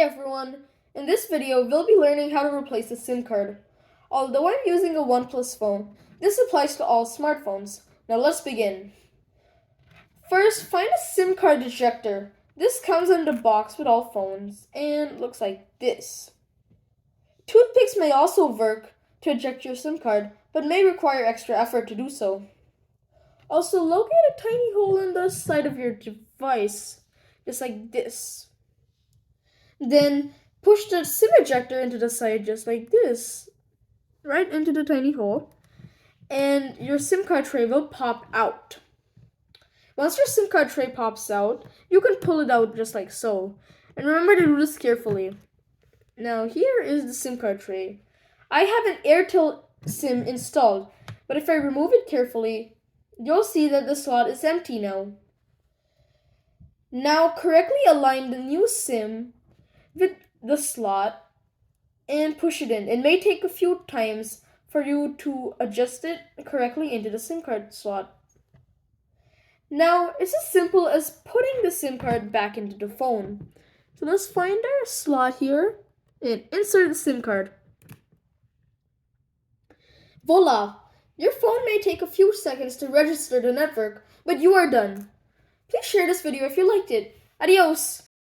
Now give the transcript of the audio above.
everyone, in this video we'll be learning how to replace a SIM card. Although I'm using a OnePlus phone, this applies to all smartphones. Now let's begin. First, find a SIM card ejector. This comes in the box with all phones and looks like this. Toothpicks may also work to eject your SIM card, but may require extra effort to do so. Also, locate a tiny hole in the side of your device, just like this. Then push the SIM ejector into the side just like this, right into the tiny hole, and your SIM card tray will pop out. Once your SIM card tray pops out, you can pull it out just like so. And remember to do this carefully. Now here is the SIM card tray. I have an Airtel SIM installed, but if I remove it carefully, you'll see that the slot is empty now. Now correctly align the new SIM with the slot and push it in. It may take a few times for you to adjust it correctly into the SIM card slot. Now it's as simple as putting the SIM card back into the phone. So let's find our slot here and insert the SIM card. Voila! Your phone may take a few seconds to register the network, but you are done. Please share this video if you liked it. Adios!